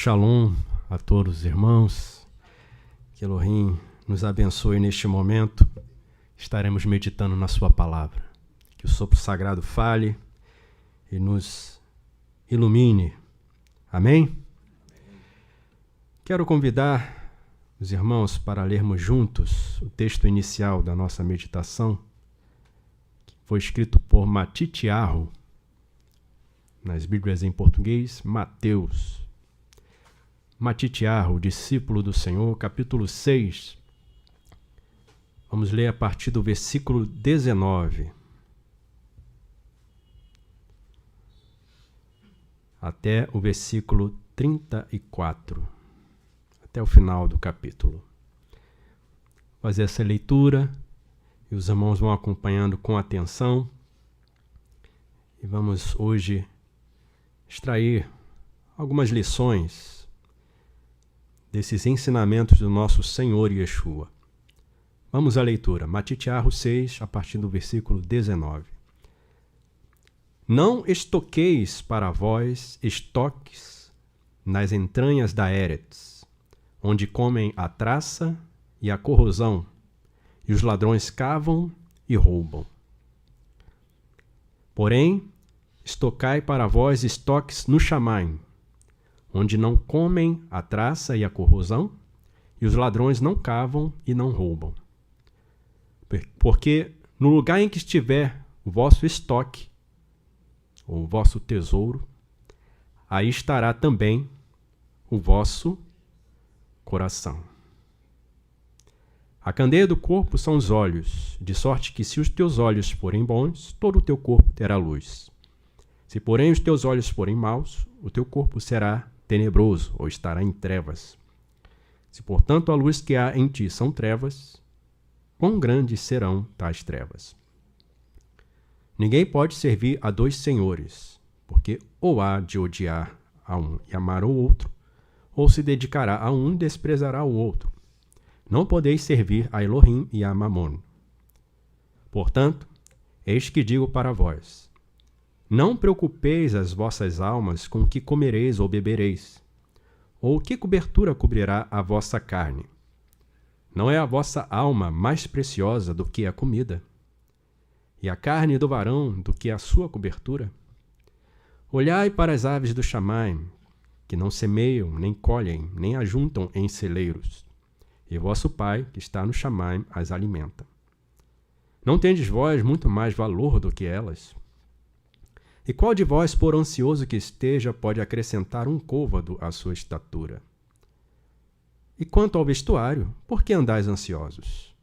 Shalom a todos os irmãos, que Elohim nos abençoe neste momento. Estaremos meditando na sua palavra. Que o sopro sagrado fale e nos ilumine. Amém? Quero convidar os irmãos para lermos juntos o texto inicial da nossa meditação, que foi escrito por Matitiarro, nas Bíblias em português, Mateus. Matitiarro, discípulo do Senhor, capítulo 6. Vamos ler a partir do versículo 19 até o versículo 34, até o final do capítulo. Vou fazer essa leitura e os irmãos vão acompanhando com atenção. E vamos hoje extrair algumas lições desses ensinamentos do nosso Senhor Yeshua. Vamos à leitura. Matitiarro 6, a partir do versículo 19. Não estoqueis para vós estoques nas entranhas da Eretz, onde comem a traça e a corrosão, e os ladrões cavam e roubam. Porém, estocai para vós estoques no Shamaim, onde não comem a traça e a corrosão, e os ladrões não cavam e não roubam. Porque no lugar em que estiver o vosso estoque, ou o vosso tesouro, aí estará também o vosso coração. A candeia do corpo são os olhos, de sorte que se os teus olhos forem bons, todo o teu corpo terá luz. Se, porém, os teus olhos forem maus, o teu corpo será tenebroso, ou estará em trevas. Se, portanto, a luz que há em ti são trevas, quão grandes serão tais trevas? Ninguém pode servir a dois senhores, porque ou há de odiar a um e amar o outro, ou se dedicará a um e desprezará o outro. Não podeis servir a Elohim e a Mamon. Portanto, eis que digo para vós: não preocupeis as vossas almas com o que comereis ou bebereis, ou que cobertura cobrirá a vossa carne. Não é a vossa alma mais preciosa do que a comida, e a carne do varão do que a sua cobertura? Olhai para as aves do Shamaim, que não semeiam, nem colhem, nem ajuntam em celeiros, e vosso Pai, que está no Shamaim, as alimenta. Não tendes vós muito mais valor do que elas? E qual de vós, por ansioso que esteja, pode acrescentar um côvado à sua estatura? E quanto ao vestuário, por que andais ansiosos?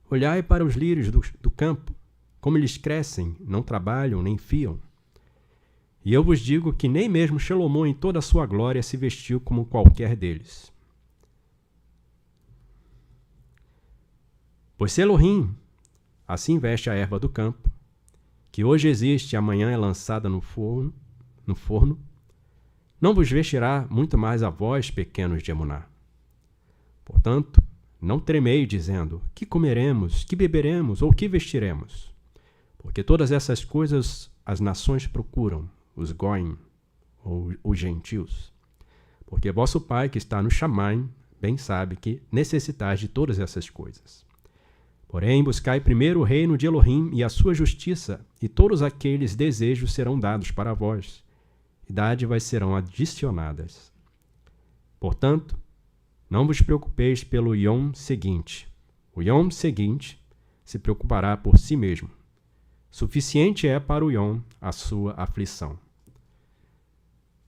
Olhai para os lírios do campo, como eles crescem, não trabalham, nem fiam. E eu vos digo que nem mesmo Salomão em toda a sua glória se vestiu como qualquer deles. Pois se Elohim assim veste a erva do campo, que hoje existe e amanhã é lançada no forno, não vos vestirá muito mais a vós, pequenos de Emuná. Portanto, não tremei dizendo: que comeremos, que beberemos ou que vestiremos? Porque todas essas coisas as nações procuram, os goim, ou os gentios. Porque vosso Pai, que está no Shamaim, bem sabe que necessitais de todas essas coisas. Porém, buscai primeiro o reino de Elohim e a sua justiça, e todos aqueles desejos serão dados para vós, e dádivas serão adicionadas. Portanto, não vos preocupeis pelo Yom seguinte. O Yom seguinte se preocupará por si mesmo. Suficiente é para o Yom a sua aflição.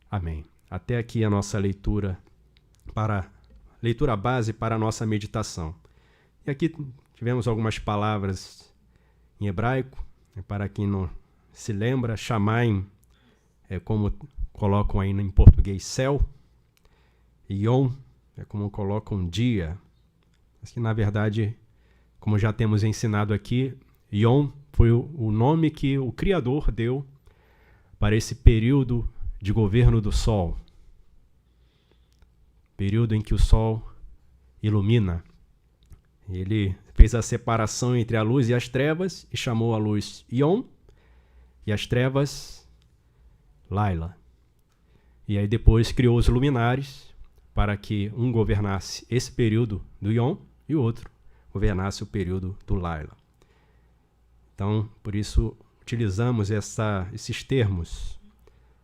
Amém. Até aqui a nossa leitura base para a nossa meditação. E aqui tivemos algumas palavras em hebraico, para quem não se lembra. Shamaim é como colocam aí em português céu, e Yom é como colocam dia. Mas que na verdade, como já temos ensinado aqui, Yom foi o nome que o Criador deu para esse período de governo do Sol. Período em que o Sol ilumina. Ele fez a separação entre a luz e as trevas e chamou a luz Yom e as trevas Laila. E aí depois criou os luminares para que um governasse esse período do Yom e o outro governasse o período do Laila. Então, por isso, utilizamos esses termos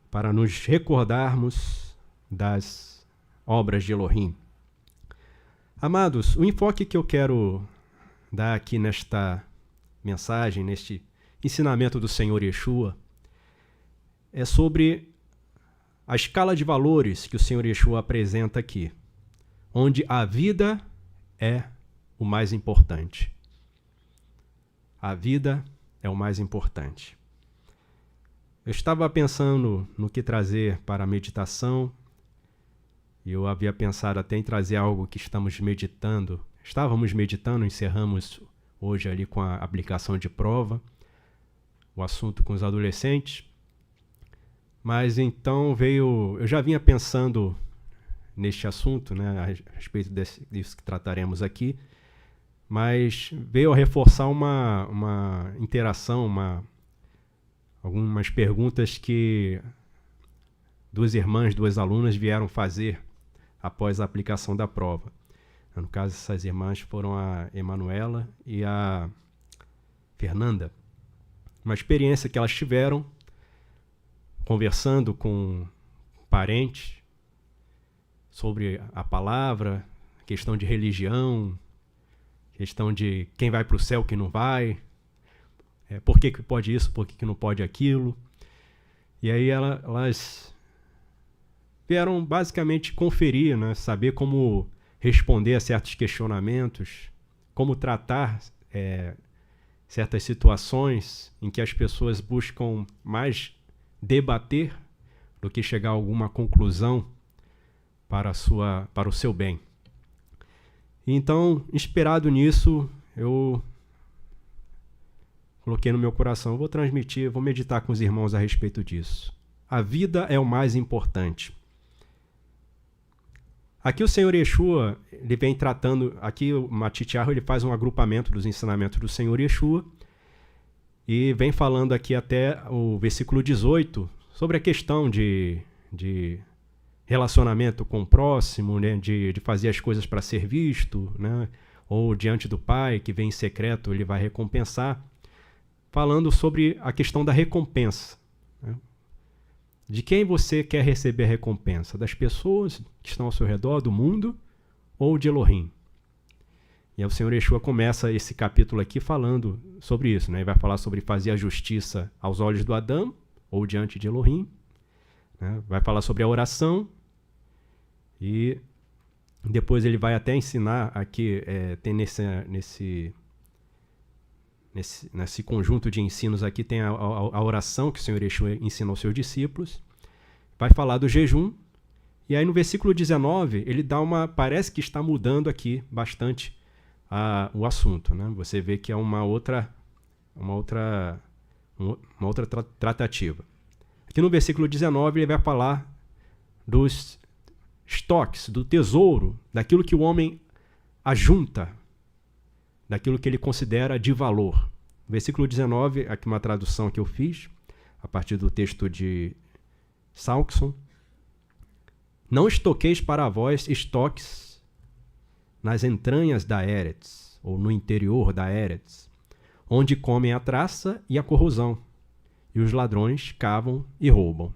para nos recordarmos das obras de Elohim. Amados, o enfoque que eu quero dar aqui nesta mensagem, neste ensinamento do Senhor Yeshua, é sobre a escala de valores que o Senhor Yeshua apresenta aqui, onde a vida é o mais importante. A vida é o mais importante. Eu estava pensando no que trazer para a meditação, e eu havia pensado até em trazer algo que estávamos meditando, encerramos hoje ali com a aplicação de prova, o assunto com os adolescentes. Mas então eu já vinha pensando neste assunto, né, a respeito disso que trataremos aqui, mas veio a reforçar uma interação, algumas perguntas que duas alunas vieram fazer após a aplicação da prova. No caso, essas irmãs foram a Emanuela e a Fernanda. Uma experiência que elas tiveram conversando com parentes sobre a palavra, questão de religião, questão de quem vai para o céu, quem não vai, por que pode isso, por que não pode aquilo. E aí elas vieram basicamente conferir, né, saber como responder a certos questionamentos, como tratar certas situações em que as pessoas buscam mais debater do que chegar a alguma conclusão para o seu bem. Então, inspirado nisso, eu coloquei no meu coração, vou meditar com os irmãos a respeito disso. A vida é o mais importante. Aqui o Senhor Yeshua, ele vem tratando, aqui o Matityahu, ele faz um agrupamento dos ensinamentos do Senhor Yeshua e vem falando aqui até o versículo 18 sobre a questão de relacionamento com o próximo, né, de fazer as coisas para ser visto, né, ou diante do Pai, que vem em secreto, ele vai recompensar, falando sobre a questão da recompensa. Né? De quem você quer receber a recompensa? Das pessoas que estão ao seu redor, do mundo, ou de Elohim? E aí o Senhor Yeshua começa esse capítulo aqui falando sobre isso, né? Ele vai falar sobre fazer a justiça aos olhos do Adão, ou diante de Elohim, né? Vai falar sobre a oração, e depois ele vai até ensinar aqui, tem nesse conjunto de ensinos aqui, tem a oração que o Senhor Yeshua ensina aos seus discípulos, vai falar do jejum, e aí no versículo 19, ele parece que está mudando aqui bastante o assunto, né? Você vê que é uma outra tratativa. Aqui no versículo 19 ele vai falar dos estoques, do tesouro, daquilo que o homem ajunta, daquilo que ele considera de valor. Versículo 19, aqui uma tradução que eu fiz, a partir do texto de Salkson. Não estoqueis para vós estoques nas entranhas da Eretz, ou no interior da Eretz, onde comem a traça e a corrosão, e os ladrões cavam e roubam.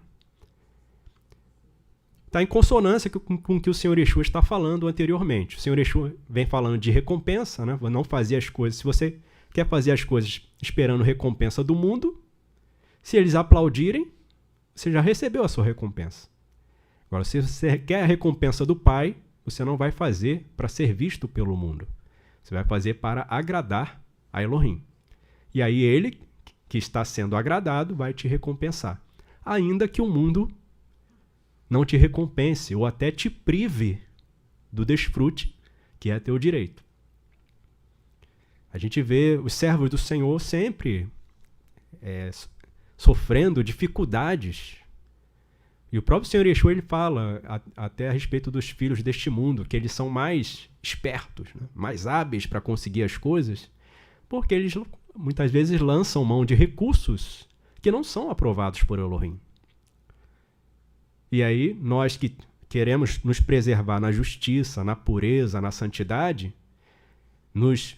Está em consonância com o que o Senhor Yeshua está falando anteriormente. O Senhor Yeshua vem falando de recompensa, né? Não fazer as coisas. Se você quer fazer as coisas esperando recompensa do mundo, se eles aplaudirem, você já recebeu a sua recompensa. Agora, se você quer a recompensa do Pai, você não vai fazer para ser visto pelo mundo. Você vai fazer para agradar a Elohim. E aí ele, que está sendo agradado, vai te recompensar. Ainda que o mundo não te recompense ou até te prive do desfrute, que é teu direito. A gente vê os servos do Senhor sempre sofrendo dificuldades. E o próprio Senhor Yeshua, ele fala até a respeito dos filhos deste mundo, que eles são mais espertos, né? Mais hábeis para conseguir as coisas, porque eles muitas vezes lançam mão de recursos que não são aprovados por Elohim. E aí, nós que queremos nos preservar na justiça, na pureza, na santidade, nos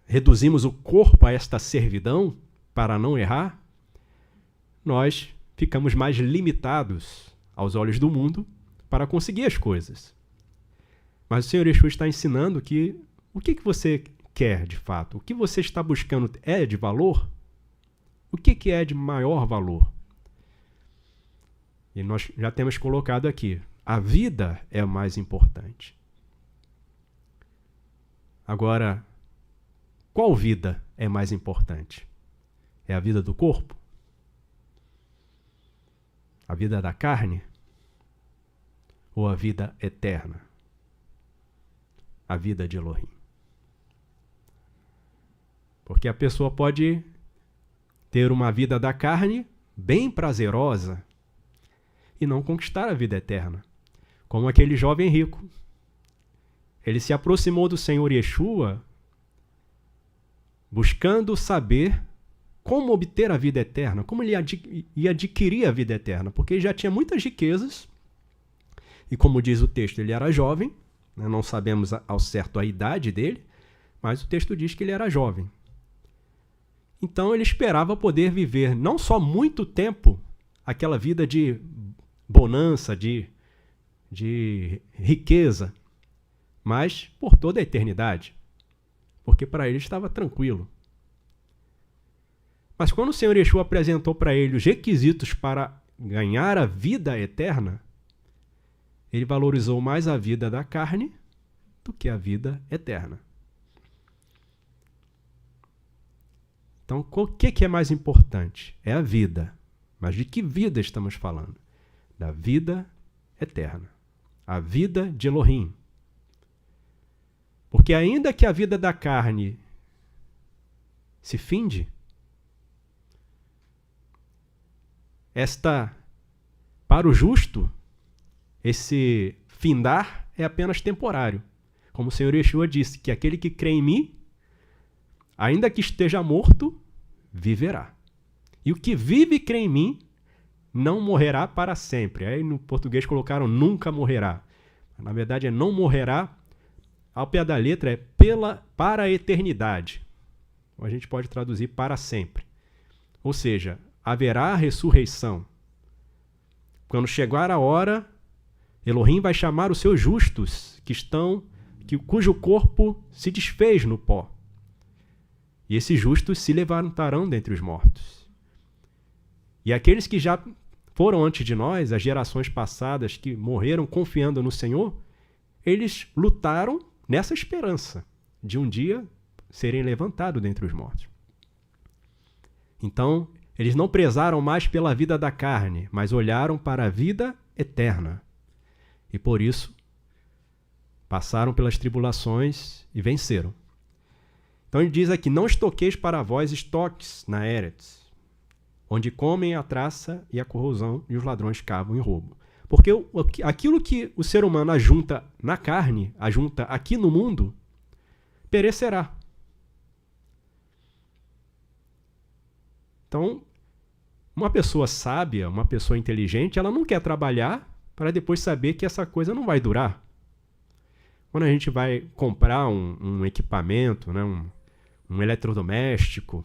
reduzimos o corpo a esta servidão para não errar, nós ficamos mais limitados aos olhos do mundo para conseguir as coisas. Mas o Senhor Yeshua está ensinando que o que você quer de fato? O que você está buscando é de valor? O que é de maior valor? E nós já temos colocado aqui, a vida é o mais importante. Agora, qual vida é mais importante? É a vida do corpo? A vida da carne? Ou a vida eterna? A vida de Elohim? Porque a pessoa pode ter uma vida da carne bem prazerosa e não conquistar a vida eterna. Como aquele jovem rico. Ele se aproximou do Senhor Yeshua buscando saber como obter a vida eterna, como ele ia adquirir a vida eterna, porque ele já tinha muitas riquezas e, como diz o texto, ele era jovem, né? Não sabemos ao certo a idade dele, mas o texto diz que ele era jovem. Então ele esperava poder viver não só muito tempo, aquela vida de bonança, de riqueza, mas por toda a eternidade, porque para ele estava tranquilo. Mas quando o Senhor Yeshua apresentou para ele os requisitos para ganhar a vida eterna, ele valorizou mais a vida da carne do que a vida eterna. Então, o que é mais importante? É a vida. Mas de que vida estamos falando? Da vida eterna. A vida de Elohim. Porque ainda que a vida da carne se finde, para o justo, esse findar é apenas temporário. Como o Senhor Yeshua disse, que aquele que crê em mim, ainda que esteja morto, viverá. E o que vive e crê em mim, não morrerá para sempre. Aí no português colocaram nunca morrerá. Na verdade é não morrerá, ao pé da letra é para a eternidade. A gente pode traduzir para sempre. Ou seja, haverá ressurreição. Quando chegar a hora, Elohim vai chamar os seus justos, cujo corpo se desfez no pó. E esses justos se levantarão dentre os mortos. E aqueles que já foram antes de nós, as gerações passadas que morreram confiando no Senhor, eles lutaram nessa esperança de um dia serem levantados dentre os mortos. Então, eles não prezaram mais pela vida da carne, mas olharam para a vida eterna. E por isso, passaram pelas tribulações e venceram. Então ele diz aqui, não estoqueis para vós estoques na Eretz, onde comem a traça e a corrosão e os ladrões cavam e roubam. Porque aquilo que o ser humano ajunta na carne, ajunta aqui no mundo, perecerá. Então, uma pessoa sábia, uma pessoa inteligente, ela não quer trabalhar para depois saber que essa coisa não vai durar. Quando a gente vai comprar um equipamento, né, um eletrodoméstico,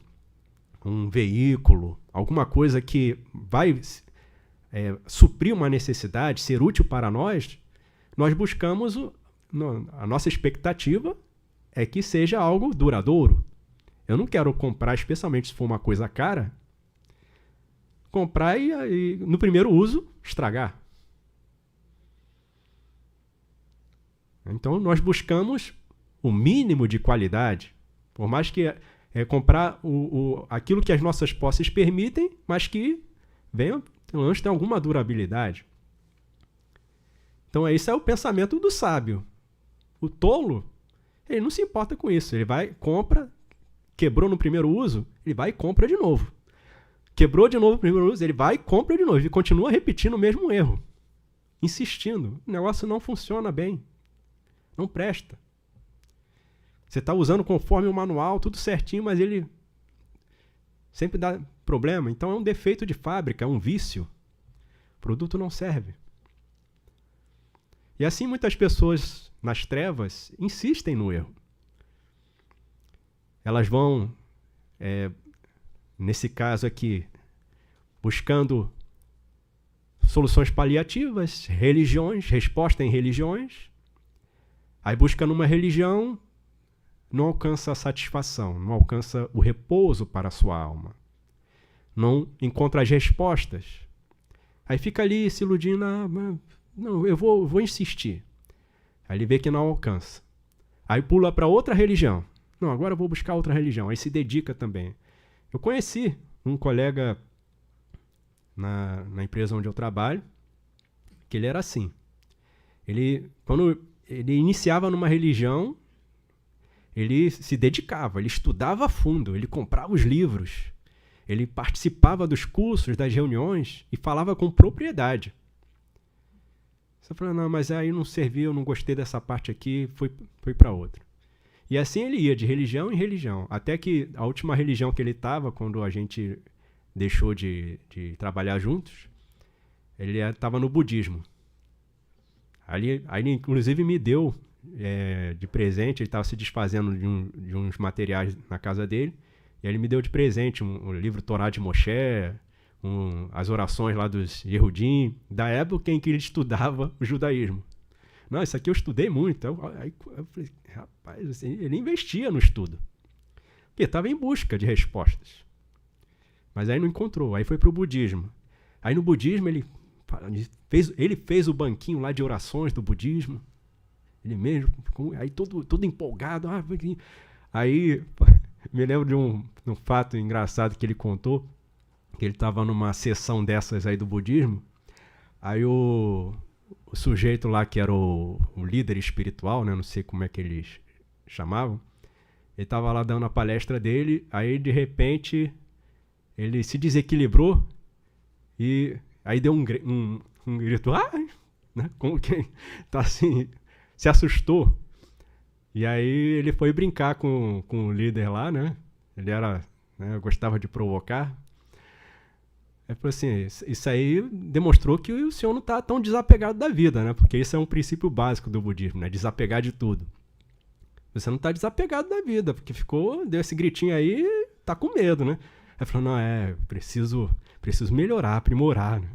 um veículo, alguma coisa que vai suprir uma necessidade, ser útil para nós buscamos, a nossa expectativa é que seja algo duradouro. Eu não quero comprar, especialmente se for uma coisa cara, comprar e no primeiro uso estragar. Então nós buscamos o mínimo de qualidade, por mais que comprar aquilo que as nossas posses permitem, mas que venha antes ter alguma durabilidade. Então esse é o pensamento do sábio. O tolo, ele não se importa com isso. Ele vai, compra, quebrou no primeiro uso, ele vai e compra de novo. Quebrou de novo no primeiro uso, ele vai e compra de novo. Ele continua repetindo o mesmo erro. Insistindo. O negócio não funciona bem. Não presta. Você está usando conforme o manual, tudo certinho, mas ele sempre dá problema. Então é um defeito de fábrica, é um vício. produto não serve. E assim muitas pessoas nas trevas insistem no erro. Elas vão, nesse caso aqui, buscando soluções paliativas, religiões, resposta em religiões. Aí busca numa religião, não alcança a satisfação, não alcança o repouso para a sua alma. Não encontra as respostas. Aí fica ali se iludindo, não, eu vou insistir. Aí ele vê que não alcança. Aí pula para outra religião. Não, agora eu vou buscar outra religião. Aí se dedica também. Eu conheci um colega na empresa onde eu trabalho, que ele era assim. Quando ele iniciava numa religião, ele se dedicava, ele estudava a fundo, ele comprava os livros, ele participava dos cursos, das reuniões e falava com propriedade. Você fala, não, mas aí não serviu, eu não gostei dessa parte aqui, fui para outra. E assim ele ia de religião em religião, até que a última religião que ele estava, quando a gente deixou de trabalhar juntos, ele estava no budismo. Aí ele inclusive me deu de presente, ele estava se desfazendo de uns materiais na casa dele, e aí ele me deu de presente um livro Torá de Moshe, as orações lá dos Yehudim, da época em que ele estudava o judaísmo. Não, isso aqui eu estudei muito. Aí eu falei, rapaz, assim, ele investia no estudo, porque estava em busca de respostas. Mas aí não encontrou, aí foi para o budismo. Aí no budismo ele fez o banquinho lá de orações do budismo, ele mesmo, aí todo empolgado. Aí me lembro de um fato engraçado que ele contou, que ele estava numa sessão dessas aí do budismo, aí o sujeito lá que era o líder espiritual, né, não sei como é que eles chamavam, ele estava lá dando a palestra dele, aí de repente ele se desequilibrou e aí deu um grito, né, como quem tá assim, se assustou. E aí ele foi brincar com o líder lá, né? Ele era, né, gostava de provocar. Ele falou assim, isso aí demonstrou que o senhor não está tão desapegado da vida, né? Porque isso é um princípio básico do budismo, né? Desapegar de tudo. Você não está desapegado da vida, porque deu esse gritinho aí, tá com medo, né? Ele falou, não, preciso melhorar, aprimorar, né?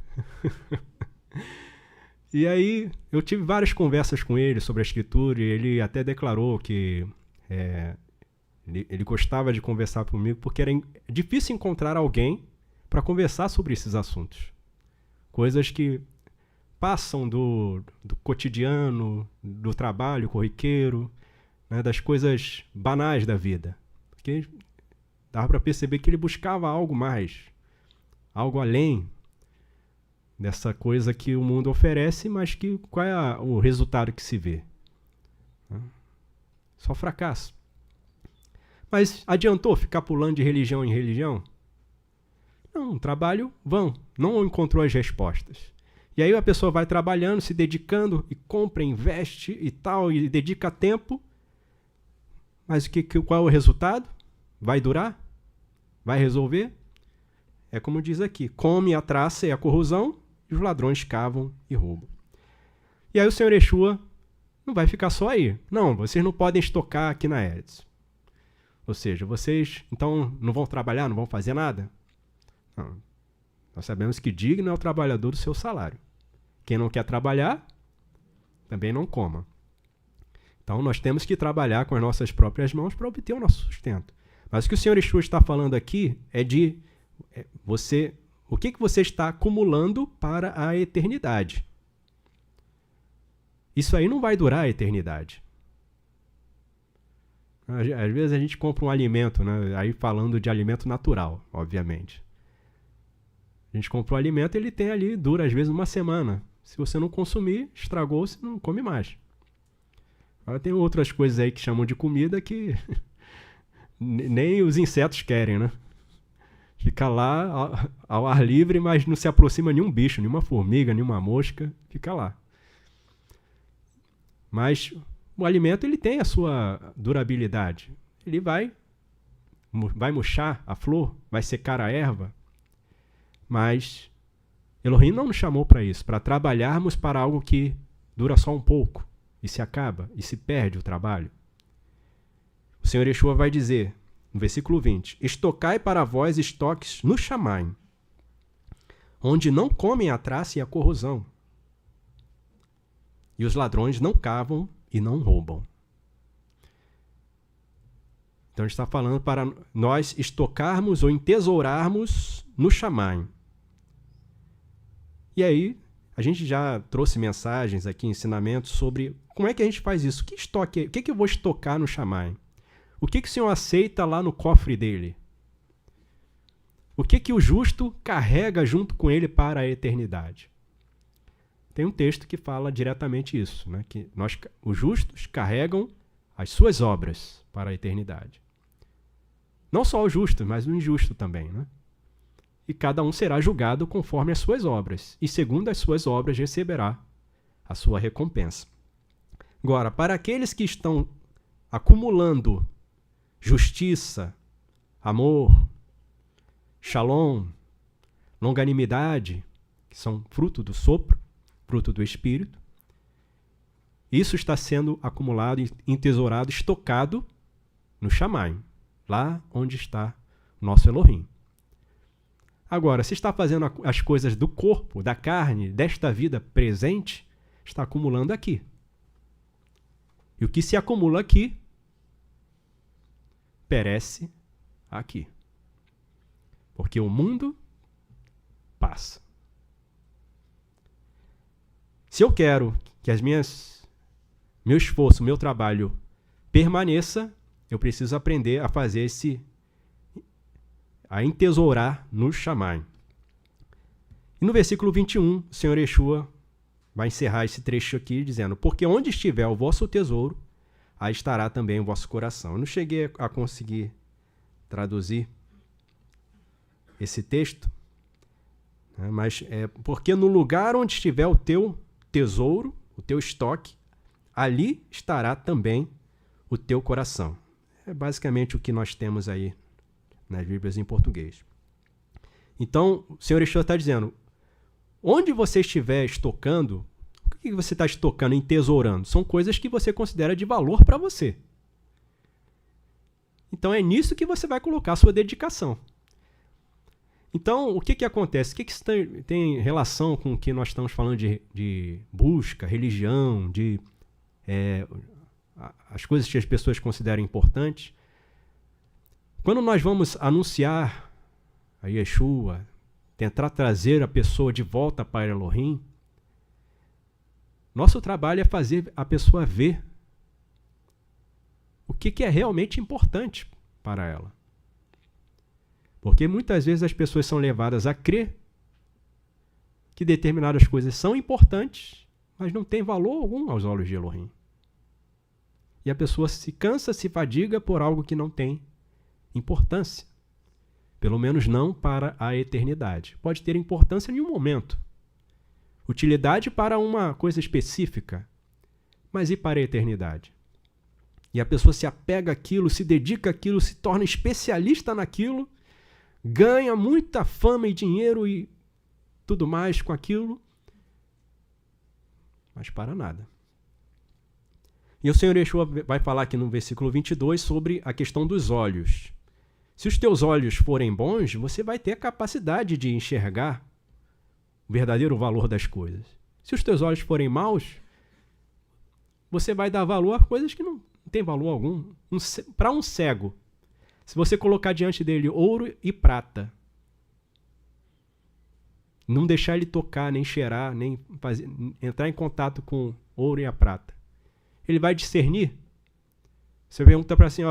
E aí eu tive várias conversas com ele sobre a escritura, e ele até declarou que ele gostava de conversar comigo porque era difícil encontrar alguém para conversar sobre esses assuntos. Coisas que passam do cotidiano, do trabalho corriqueiro, né, das coisas banais da vida. Porque dava para perceber que ele buscava algo mais, algo além dessa coisa que o mundo oferece, mas que qual é o resultado que se vê? Só fracasso. Mas adiantou ficar pulando de religião em religião? Não, trabalho vão, não encontrou as respostas. E aí a pessoa vai trabalhando, se dedicando, e compra, investe e tal, e dedica tempo, mas qual é o resultado? Vai durar? Vai resolver? É como diz aqui, come a traça e a corrosão, e os ladrões cavam e roubam. E aí o Senhor Yeshua não vai ficar só aí. Não, vocês não podem estocar aqui na Eretz. Ou seja, vocês então não vão trabalhar, não vão fazer nada? Não. Nós sabemos que digno é o trabalhador do seu salário. Quem não quer trabalhar, também não coma. Então nós temos que trabalhar com as nossas próprias mãos para obter o nosso sustento. Mas o que o Senhor Yeshua está falando aqui é de o que você está acumulando para a eternidade. Isso aí não vai durar a eternidade. Às vezes a gente compra um alimento, né? Aí falando de alimento natural, obviamente. A gente compra um alimento, ele tem ali, dura às vezes uma semana. Se você não consumir, estragou, você não come mais. Agora tem outras coisas aí que chamam de comida que nem os insetos querem, né? Fica lá ao ar livre, mas não se aproxima nenhum bicho, nenhuma formiga, nenhuma mosca, fica lá. Mas o alimento ele tem a sua durabilidade. Ele vai murchar a flor, vai secar a erva, mas Elohim não nos chamou para isso, para trabalharmos para algo que dura só um pouco e se acaba e se perde o trabalho. O Senhor Yeshua vai dizer, no versículo 20, estocai para vós estoques no Shamaim, onde não comem a traça e a corrosão, e os ladrões não cavam e não roubam. Então, ele está falando para nós estocarmos ou entesourarmos no Shamaim. E aí, a gente já trouxe mensagens aqui, ensinamentos sobre como é que a gente faz isso. Que estoque, o que eu vou estocar no Shamaim? O que o Senhor aceita lá no cofre dele? O que o justo carrega junto com ele para a eternidade? Tem um texto que fala diretamente isso, né? Que os justos carregam as suas obras para a eternidade. Não só o justo, mas o injusto também, né? E cada um será julgado conforme as suas obras, e segundo as suas obras receberá a sua recompensa. Agora, para aqueles que estão acumulando justiça, amor, shalom, longanimidade, que são fruto do sopro, fruto do Espírito, isso está sendo acumulado, entesourado, estocado no Shamaim, lá onde está nosso Elohim. Agora, se está fazendo as coisas do corpo, da carne, desta vida presente, está acumulando aqui. E o que se acumula aqui, perece aqui. Porque o mundo passa. Se eu quero que meu esforço, meu trabalho permaneça, eu preciso aprender a fazer a entesourar no Shamaim. E no versículo 21, o Senhor Yeshua vai encerrar esse trecho aqui dizendo, porque onde estiver o vosso tesouro, aí estará também o vosso coração. Eu não cheguei a conseguir traduzir esse texto, né? Mas porque no lugar onde estiver o teu tesouro, o teu estoque, ali estará também o teu coração. É basicamente o que nós temos aí nas Bíblias em português. Então, o Senhor Yeshua está dizendo, onde você estiver estocando, o que você está estocando, entesourando? São coisas que você considera de valor para você. Então, é nisso que você vai colocar a sua dedicação. Então, o que acontece? O que isso tem relação com o que nós estamos falando de busca, religião, as coisas que as pessoas consideram importantes? Quando nós vamos anunciar a Yeshua, tentar trazer a pessoa de volta para Elohim, nosso trabalho é fazer a pessoa ver o que é realmente importante para ela. Porque muitas vezes as pessoas são levadas a crer que determinadas coisas são importantes, mas não têm valor algum aos olhos de Elohim. E a pessoa se cansa, se fadiga por algo que não tem importância. Pelo menos não para a eternidade. Pode ter importância em um momento. Utilidade para uma coisa específica. Mas e para a eternidade? E a pessoa se apega àquilo, se dedica àquilo, se torna especialista naquilo, ganha muita fama e dinheiro e tudo mais com aquilo, mas para nada. E o Senhor Yeshua vai falar aqui no versículo 22 sobre a questão dos olhos. Se os teus olhos forem bons, você vai ter a capacidade de enxergar o verdadeiro valor das coisas. Se os teus olhos forem maus, você vai dar valor a coisas que não têm valor algum. Para um cego, se você colocar diante dele ouro e prata, não deixar ele tocar, nem cheirar, nem entrar em contato com ouro e a prata, ele vai discernir? Você pergunta para assim,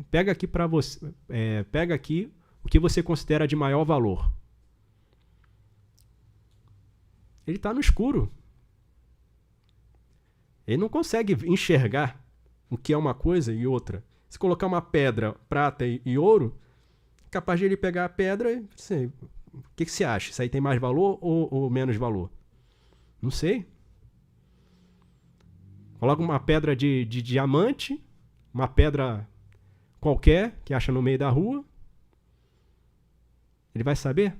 pega aqui para você, pega aqui o que você considera de maior valor. Ele está no escuro. Ele não consegue enxergar o que é uma coisa e outra. Se colocar uma pedra, prata e ouro, é capaz de ele pegar a pedra e assim, o que você acha? Isso aí tem mais valor ou menos valor? Não sei. Coloca uma pedra de diamante, uma pedra qualquer que acha no meio da rua. Ele vai saber?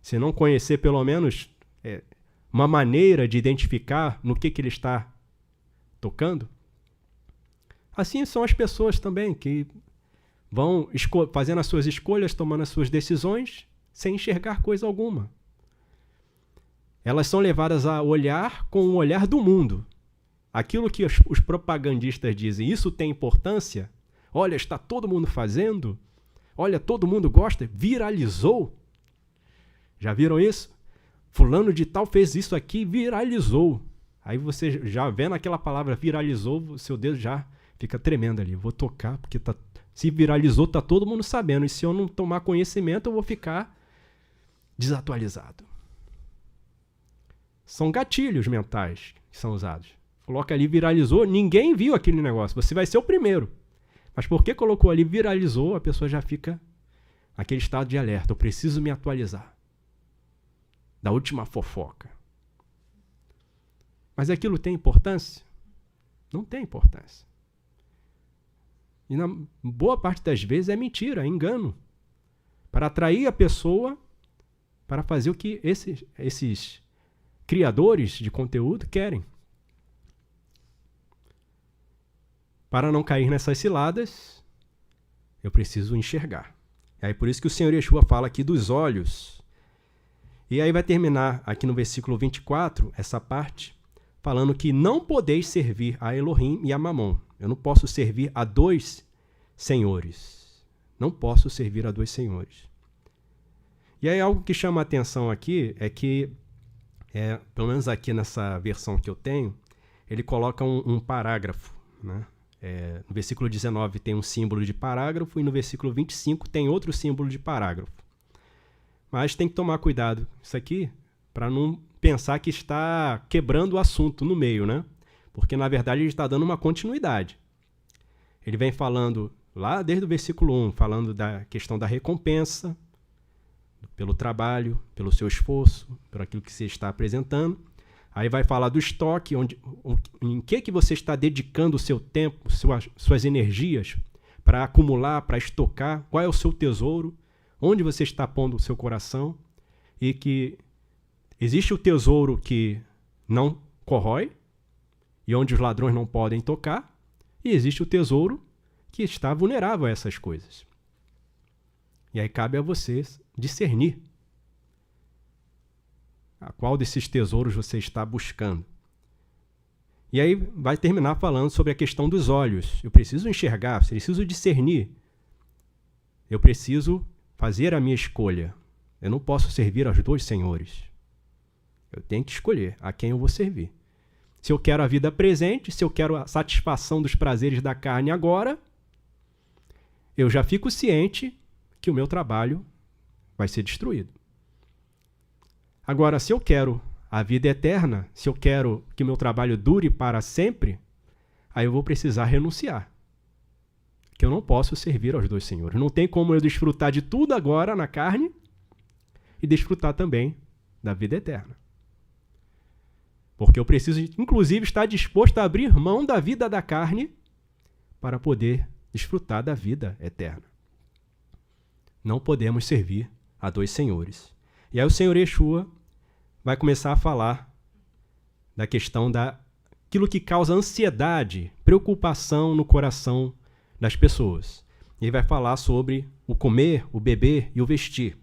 se não conhecer pelo menos uma maneira de identificar no que ele está tocando. Assim são as pessoas também que vão fazendo as suas escolhas, tomando as suas decisões, sem enxergar coisa alguma. Elas são levadas a olhar com o olhar do mundo. Aquilo que os propagandistas dizem, isso tem importância? Olha, está todo mundo fazendo? Olha, todo mundo gosta? Viralizou? Já viram isso? Fulano de tal fez isso aqui, viralizou. Aí você já vendo aquela palavra viralizou, o seu dedo já fica tremendo ali. Vou tocar, porque se viralizou, está todo mundo sabendo. E se eu não tomar conhecimento, eu vou ficar desatualizado. São gatilhos mentais que são usados. Coloca ali viralizou, ninguém viu aquele negócio. Você vai ser o primeiro. Mas porque colocou ali viralizou, a pessoa já fica naquele estado de alerta. Eu preciso me atualizar da última fofoca. Mas aquilo tem importância? Não tem importância. E na boa parte das vezes é mentira, é engano. Para atrair a pessoa, para fazer o que esses criadores de conteúdo querem. Para não cair nessas ciladas, eu preciso enxergar. E aí por isso que o Senhor Yeshua fala aqui dos olhos. E aí vai terminar aqui no versículo 24, essa parte, falando que não podeis servir a Elohim e a Mamon. Eu não posso servir a dois senhores. Não posso servir a dois senhores. E aí algo que chama a atenção aqui é que, pelo menos aqui nessa versão que eu tenho, ele coloca um parágrafo, né? No versículo 19 tem um símbolo de parágrafo e no versículo 25 tem outro símbolo de parágrafo. Mas tem que tomar cuidado isso aqui para não pensar que está quebrando o assunto no meio, né? Porque, na verdade, ele está dando uma continuidade. Ele vem falando lá desde o versículo 1, falando da questão da recompensa, pelo trabalho, pelo seu esforço, por aquilo que você está apresentando. Aí vai falar do estoque, em que você está dedicando o seu tempo, suas energias para acumular, para estocar, qual é o seu tesouro, onde você está pondo o seu coração, e que existe o tesouro que não corrói, e onde os ladrões não podem tocar, e existe o tesouro que está vulnerável a essas coisas. E aí cabe a você discernir a qual desses tesouros você está buscando. E aí vai terminar falando sobre a questão dos olhos. Eu preciso enxergar, eu preciso discernir. Eu preciso fazer a minha escolha. Eu não posso servir aos dois senhores. Eu tenho que escolher a quem eu vou servir. Se eu quero a vida presente, se eu quero a satisfação dos prazeres da carne agora, eu já fico ciente que o meu trabalho vai ser destruído. Agora, se eu quero a vida eterna, se eu quero que o meu trabalho dure para sempre, aí eu vou precisar renunciar. Que eu não posso servir aos dois senhores. Não tem como eu desfrutar de tudo agora na carne e desfrutar também da vida eterna. Porque eu preciso, inclusive, estar disposto a abrir mão da vida da carne para poder desfrutar da vida eterna. Não podemos servir a dois senhores. E aí o Senhor Yeshua vai começar a falar da questão daquilo que causa ansiedade, preocupação no coração das pessoas. Ele vai falar sobre o comer, o beber e o vestir.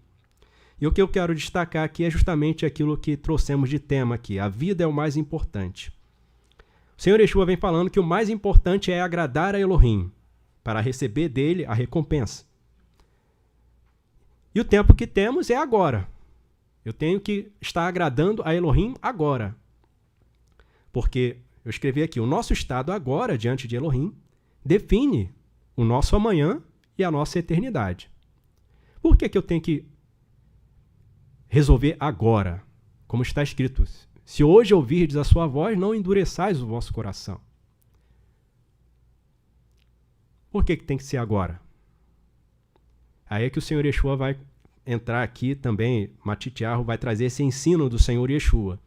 E o que eu quero destacar aqui é justamente aquilo que trouxemos de tema aqui. A vida é o mais importante. O Senhor Yeshua vem falando que o mais importante é agradar a Elohim, para receber dele a recompensa. E o tempo que temos é agora. Eu tenho que estar agradando a Elohim agora. Porque eu escrevi aqui, o nosso estado agora diante de Elohim define o nosso amanhã e a nossa eternidade. Por que eu tenho que resolver agora? Como está escrito, se hoje ouvirdes a sua voz, não endureçais o vosso coração. Por que tem que ser agora? Aí é que o Senhor Yeshua vai entrar aqui também, Matitiarro vai trazer esse ensino do Senhor Yeshua,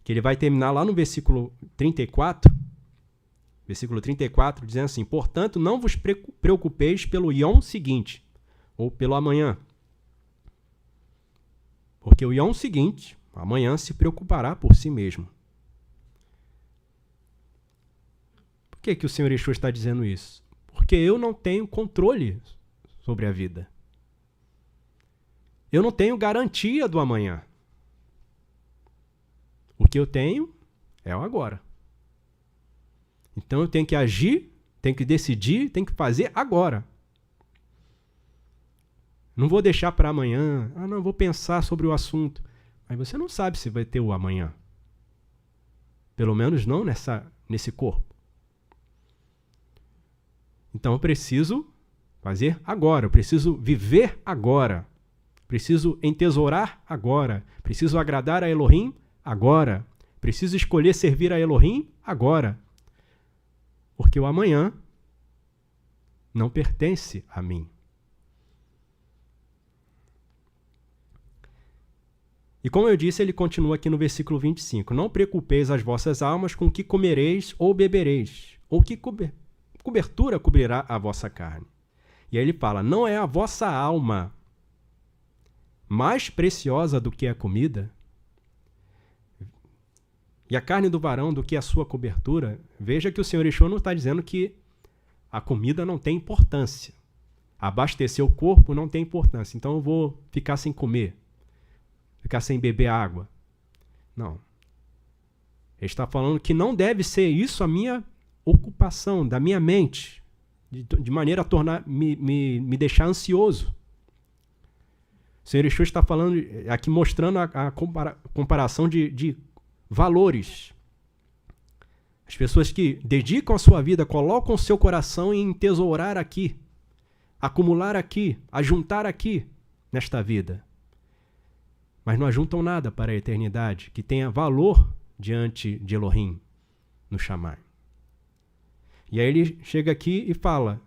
que ele vai terminar lá no versículo 34, dizendo assim, portanto, não vos preocupeis pelo Yom seguinte, ou pelo amanhã, Porque o ião seguinte, amanhã, se preocupará por si mesmo. Por que o Senhor Yeshua está dizendo isso? Porque eu não tenho controle sobre a vida. Eu não tenho garantia do amanhã. O que eu tenho é o agora. Então eu tenho que agir, tenho que decidir, tenho que fazer agora. Não vou deixar para amanhã. Não, vou pensar sobre o assunto. Mas você não sabe se vai ter o amanhã. Pelo menos não nesse corpo. Então eu preciso fazer agora. Eu preciso viver agora. Preciso entesourar agora. Preciso agradar a Elohim agora. Preciso escolher servir a Elohim agora. Porque o amanhã não pertence a mim. E como eu disse, ele continua aqui no versículo 25. Não preocupeis as vossas almas com o que comereis ou bebereis, ou que cobertura cobrirá a vossa carne. E aí ele fala, não é a vossa alma mais preciosa do que a comida? E a carne do varão do que a sua cobertura? Veja que o Senhor Yeshua não está dizendo que a comida não tem importância. Abastecer o corpo não tem importância. Então eu vou ficar sem comer. Ficar sem beber água. Não. Ele está falando que não deve ser isso a minha ocupação, da minha mente, de maneira a me deixar ansioso. O Senhor Yeshua está falando aqui, mostrando a comparação de valores. As pessoas que dedicam a sua vida, colocam o seu coração em entesourar aqui, acumular aqui, ajuntar aqui, nesta vida. Mas não ajuntam nada para a eternidade que tenha valor diante de Elohim no Shammai. E aí ele chega aqui e fala,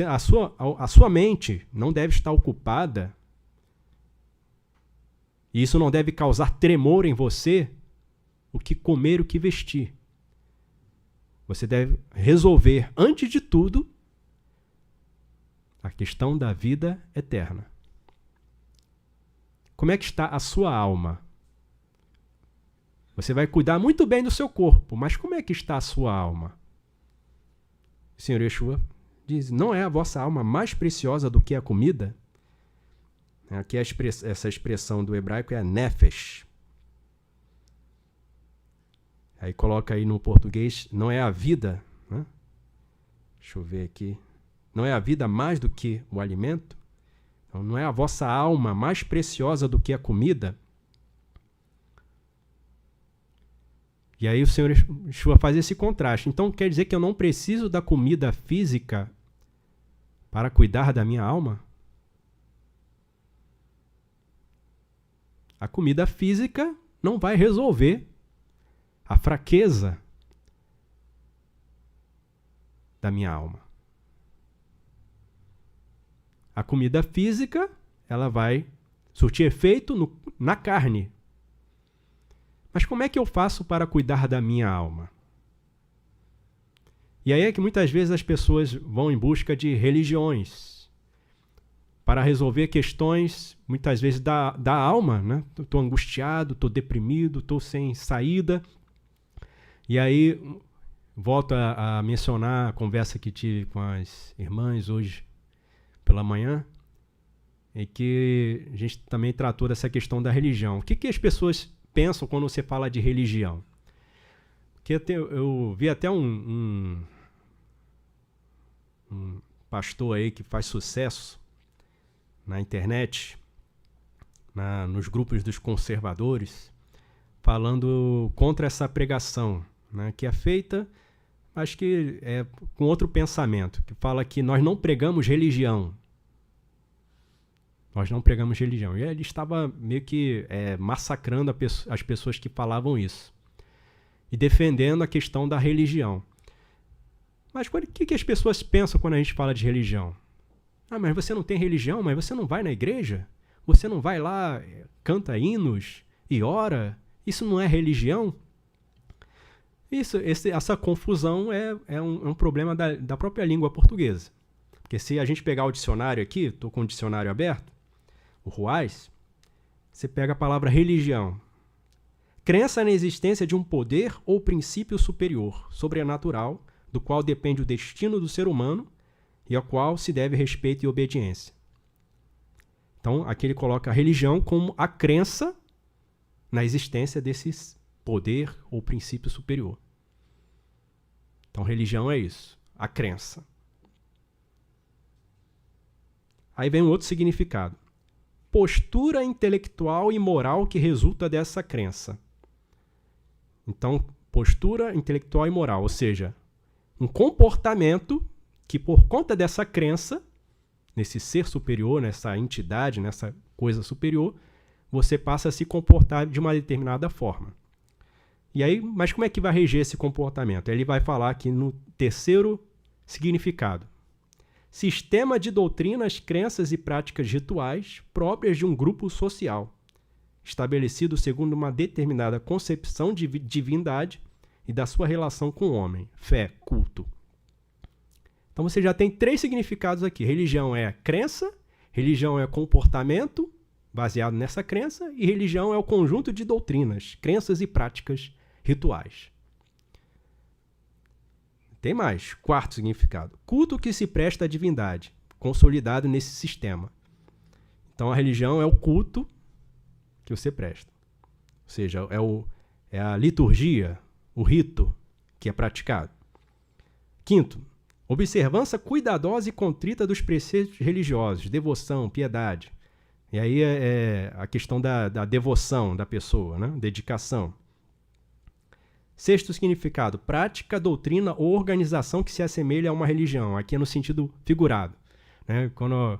a sua mente não deve estar ocupada, e isso não deve causar tremor em você, o que comer, o que vestir. Você deve resolver, antes de tudo, a questão da vida eterna. Como é que está a sua alma? Você vai cuidar muito bem do seu corpo, mas como é que está a sua alma? O Senhor Yeshua diz, não é a vossa alma mais preciosa do que a comida? Aqui essa expressão do hebraico é nefesh. Aí coloca aí no português, não é a vida, né? Deixa eu ver aqui. Não é a vida mais do que o alimento? Então, não é a vossa alma mais preciosa do que a comida? E aí o Senhor Yeshua faz esse contraste. Então quer dizer que eu não preciso da comida física para cuidar da minha alma? A comida física não vai resolver a fraqueza da minha alma. A comida física, ela vai surtir efeito na carne. Mas como é que eu faço para cuidar da minha alma? E aí é que muitas vezes as pessoas vão em busca de religiões para resolver questões, muitas vezes, da alma, né? Estou angustiado, estou deprimido, estou sem saída. E aí, volto a mencionar a conversa que tive com as irmãs hoje pela manhã, em que a gente também tratou dessa questão da religião. O que as pessoas pensam quando você fala de religião? Porque eu vi até um pastor aí que faz sucesso na internet, nos grupos dos conservadores, falando contra essa pregação, né, que é feita, acho que é com outro pensamento, que fala que nós não pregamos religião. Nós não pregamos religião. E ele estava meio que massacrando as pessoas que falavam isso. E defendendo a questão da religião. Mas o que as pessoas pensam quando a gente fala de religião? Mas você não tem religião? Mas você não vai na igreja? Você não vai lá, canta hinos e ora? Isso não é religião? Essa confusão é um problema da própria língua portuguesa. Porque se a gente pegar o dicionário aqui, estou com o dicionário aberto, o Ruais, você pega a palavra religião. Crença na existência de um poder ou princípio superior, sobrenatural, do qual depende o destino do ser humano e ao qual se deve respeito e obediência. Então, aqui ele coloca a religião como a crença na existência desse poder ou princípio superior. Então, religião é isso, a crença. Aí vem um outro significado. Postura intelectual e moral que resulta dessa crença. Então, postura intelectual e moral, ou seja, um comportamento que por conta dessa crença, nesse ser superior, nessa entidade, nessa coisa superior, você passa a se comportar de uma determinada forma. E aí, mas como é que vai reger esse comportamento? Ele vai falar aqui no terceiro significado. Sistema de doutrinas, crenças e práticas rituais próprias de um grupo social, estabelecido segundo uma determinada concepção de divindade e da sua relação com o homem, fé, culto. Então você já tem 3 significados aqui. Religião é crença, religião é comportamento baseado nessa crença e religião é o conjunto de doutrinas, crenças e práticas rituais. Tem mais, 4º significado. Culto que se presta à divindade, consolidado nesse sistema. Então a religião é o culto que você presta. Ou seja, é a liturgia, o rito que é praticado. 5º, observância cuidadosa e contrita dos preceitos religiosos, devoção, piedade. E aí é a questão da devoção da pessoa, né? Dedicação. 6º significado, prática, doutrina ou organização que se assemelha a uma religião. Aqui é no sentido figurado. Né? Quando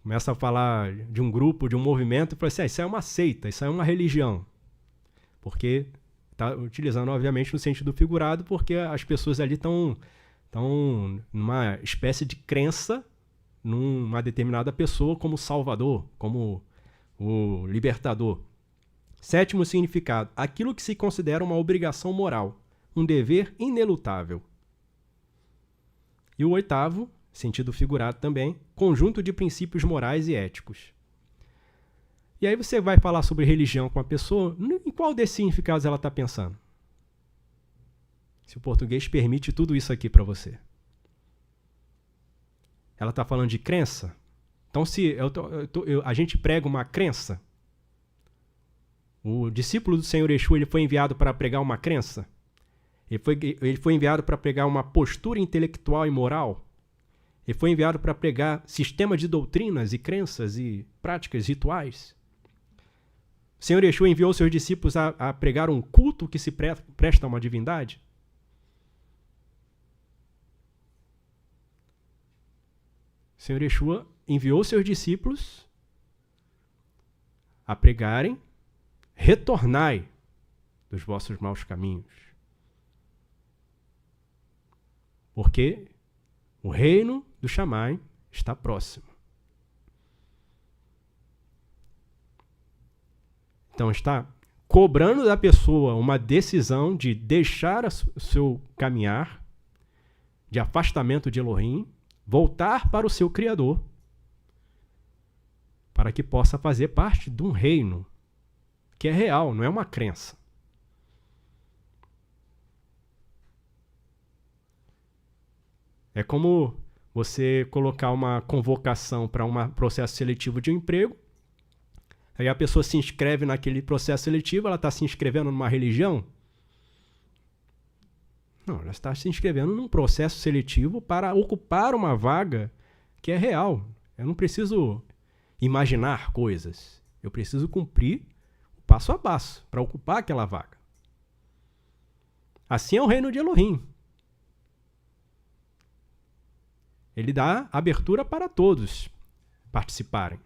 começa a falar de um grupo, de um movimento, fala assim, isso é uma seita, isso é uma religião. Porque está utilizando, obviamente, no sentido figurado, porque as pessoas ali estão numa espécie de crença numa determinada pessoa como salvador, como o libertador. 7º significado, aquilo que se considera uma obrigação moral, um dever inelutável. E o 8º, sentido figurado também, conjunto de princípios morais e éticos. E aí você vai falar sobre religião com a pessoa, em qual desses significados ela está pensando? Se o português permite tudo isso aqui para você. Ela está falando de crença? Então, se a gente prega uma crença, o discípulo do Senhor Exu ele foi enviado para pregar uma crença? Ele foi enviado para pregar uma postura intelectual e moral? Ele foi enviado para pregar sistema de doutrinas e crenças e práticas rituais? O Senhor Exu enviou seus discípulos a pregar um culto que se presta a uma divindade? O Senhor Exu enviou seus discípulos a pregarem: retornai dos vossos maus caminhos, porque o reino do Xamã está próximo. Então está cobrando da pessoa uma decisão de deixar o seu caminhar de afastamento de Elohim, voltar para o seu Criador, para que possa fazer parte de um reino que é real, não é uma crença. É como você colocar uma convocação para um processo seletivo de um emprego, aí a pessoa se inscreve naquele processo seletivo, ela está se inscrevendo numa religião? Não, ela está se inscrevendo num processo seletivo para ocupar uma vaga que é real. Eu não preciso imaginar coisas. Eu preciso cumprir o passo a passo para ocupar aquela vaga. Assim é o reino de Elohim. Ele dá abertura para todos participarem.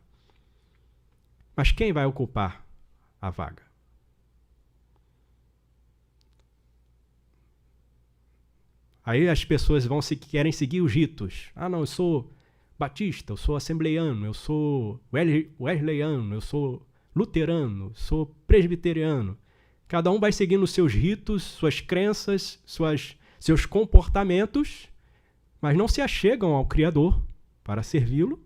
Mas quem vai ocupar a vaga? Aí as pessoas querem seguir os ritos. Ah, não, eu sou batista, eu sou assembleiano, eu sou wesleyano, eu sou luterano, sou presbiteriano. Cada um vai seguindo seus ritos, suas crenças, seus comportamentos, mas não se achegam ao Criador para servi-lo.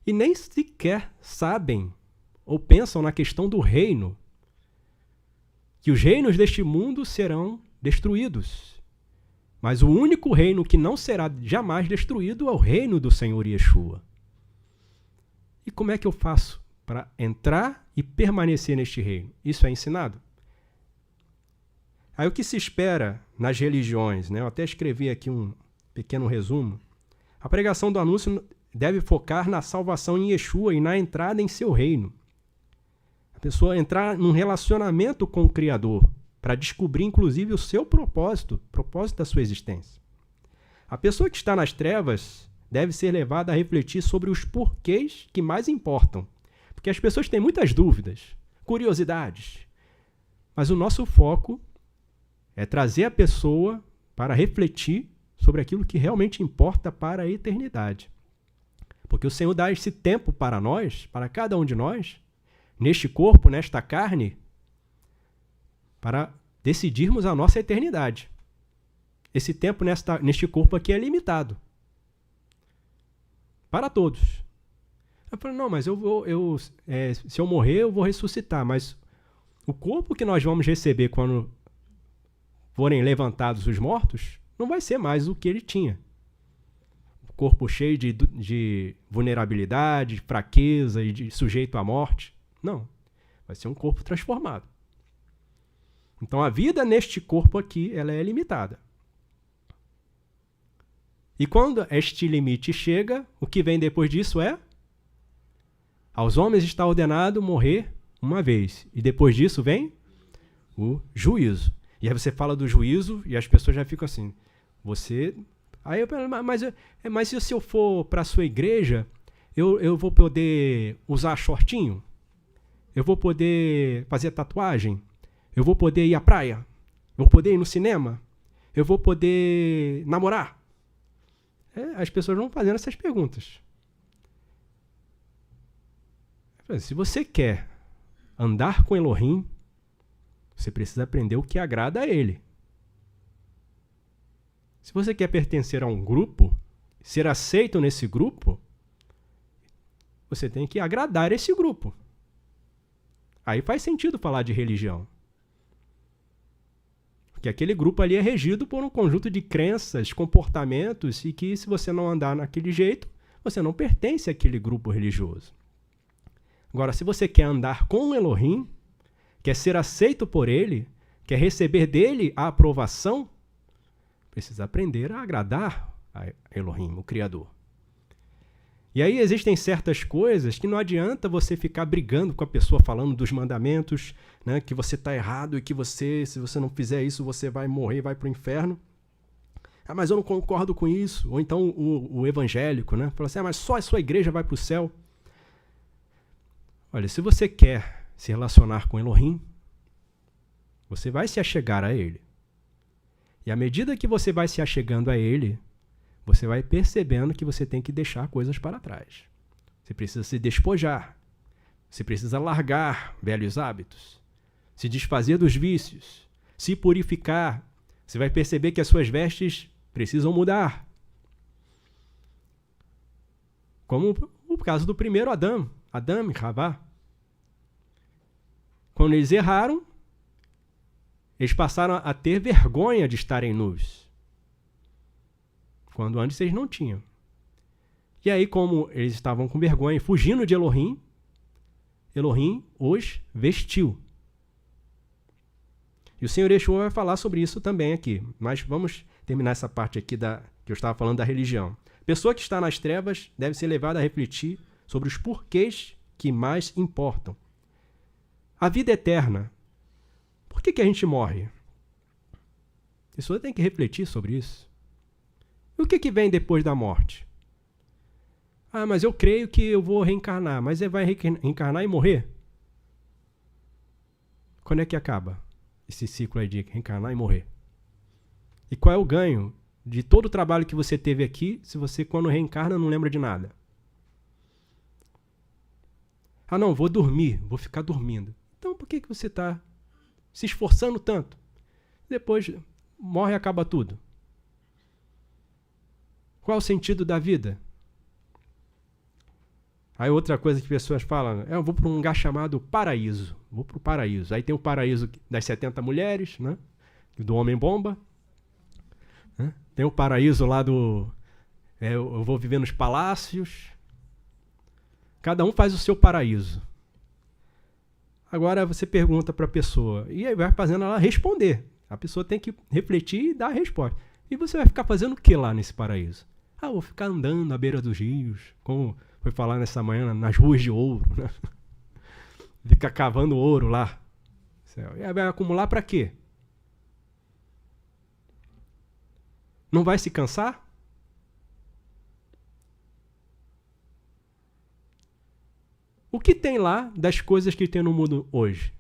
e nem sequer sabem ou pensam na questão do reino, que os reinos deste mundo serão destruídos. Mas o único reino que não será jamais destruído é o reino do Senhor Yeshua. E como é que eu faço para entrar e permanecer neste reino? Isso é ensinado. Aí o que se espera nas religiões, né? Eu até escrevi aqui um pequeno resumo. A pregação do anúncio deve focar na salvação em Yeshua e na entrada em seu reino. A pessoa entrar num relacionamento com o Criador para descobrir, inclusive, o seu propósito, o propósito da sua existência. A pessoa que está nas trevas deve ser levada a refletir sobre os porquês que mais importam. Porque as pessoas têm muitas dúvidas, curiosidades. Mas o nosso foco é trazer a pessoa para refletir sobre aquilo que realmente importa para a eternidade. Porque o Senhor dá esse tempo para nós, para cada um de nós, neste corpo, nesta carne, para decidirmos a nossa eternidade. Esse tempo neste corpo aqui é limitado. Para todos. Eu falo, não, mas se eu morrer, eu vou ressuscitar. Mas o corpo que nós vamos receber quando forem levantados os mortos, não vai ser mais o que ele tinha. O corpo cheio de vulnerabilidade, de fraqueza e de sujeito à morte. Não. Vai ser um corpo transformado. Então a vida neste corpo aqui, ela é limitada. E quando este limite chega, o que vem depois disso é: aos homens está ordenado morrer uma vez. E depois disso vem o juízo. E aí você fala do juízo e as pessoas já ficam assim, Aí eu falo, mas se eu for para a sua igreja, eu vou poder usar shortinho? Eu vou poder fazer tatuagem? Eu vou poder ir à praia? Eu vou poder ir no cinema? Eu vou poder namorar? As pessoas vão fazendo essas perguntas. Se você quer andar com Elohim, você precisa aprender o que agrada a ele. Se você quer pertencer a um grupo, ser aceito nesse grupo, você tem que agradar esse grupo. Aí faz sentido falar de religião. Porque aquele grupo ali é regido por um conjunto de crenças, comportamentos, e que se você não andar naquele jeito, você não pertence àquele grupo religioso. Agora, se você quer andar com o Elohim, quer ser aceito por ele, quer receber dele a aprovação, precisa aprender a agradar a Elohim, o Criador. E aí existem certas coisas que não adianta você ficar brigando com a pessoa falando dos mandamentos, né, que você está errado e que se você não fizer isso, você vai morrer, vai para o inferno. Ah, mas eu não concordo com isso. Ou então o evangélico, né, fala assim, mas só a sua igreja vai para o céu. Olha, se você quer se relacionar com Elohim, você vai se achegar a ele. E à medida que você vai se achegando a ele, você vai percebendo que você tem que deixar coisas para trás. Você precisa se despojar. Você precisa largar velhos hábitos. Se desfazer dos vícios. Se purificar. Você vai perceber que as suas vestes precisam mudar. Como o caso do primeiro Adão e Havá. Quando eles erraram, eles passaram a ter vergonha de estarem nus. Quando antes eles não tinham. E aí, como eles estavam com vergonha e fugindo de Elohim, Elohim os vestiu. E o Senhor Yeshua vai falar sobre isso também aqui. Mas vamos terminar essa parte aqui que eu estava falando da religião. A pessoa que está nas trevas deve ser levada a refletir sobre os porquês que mais importam. A vida eterna. Por que a gente morre? A pessoa tem que refletir sobre isso. E o que vem depois da morte? Ah, mas eu creio que eu vou reencarnar. Mas vai reencarnar e morrer? Quando é que acaba esse ciclo aí de reencarnar e morrer? E qual é o ganho de todo o trabalho que você teve aqui se você, quando reencarna, não lembra de nada? Ah, não, vou dormir, vou ficar dormindo. Então, por que você está se esforçando tanto? Depois morre e acaba tudo. Qual é o sentido da vida? Aí outra coisa que pessoas falam, eu vou para um lugar chamado paraíso. Vou para o paraíso. Aí tem o paraíso das 70 mulheres, né? Do Homem-Bomba. Né? Tem o paraíso lá do... eu vou viver nos palácios. Cada um faz o seu paraíso. Agora você pergunta para a pessoa, e aí vai fazendo ela responder. A pessoa tem que refletir e dar a resposta. E você vai ficar fazendo o que lá nesse paraíso? Vou ficar andando à beira dos rios, como foi falar nessa manhã, nas ruas de ouro. Né? Ficar cavando ouro lá. E aí vai acumular para quê? Não vai se cansar? O que tem lá das coisas que tem no mundo hoje?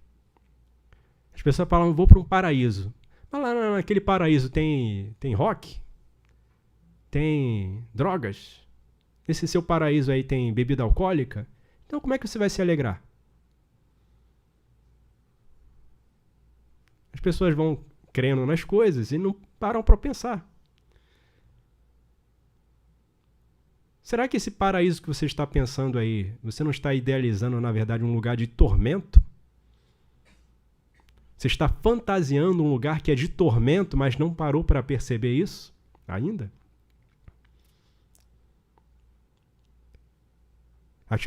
As pessoas falam, vou para um paraíso. Mas lá naquele paraíso tem rock? Tem drogas? Esse seu paraíso aí tem bebida alcoólica? Então como é que você vai se alegrar? As pessoas vão crendo nas coisas e não param para pensar. Será que esse paraíso que você está pensando aí, você não está idealizando, na verdade, um lugar de tormento? Você está fantasiando um lugar que é de tormento, mas não parou para perceber isso ainda?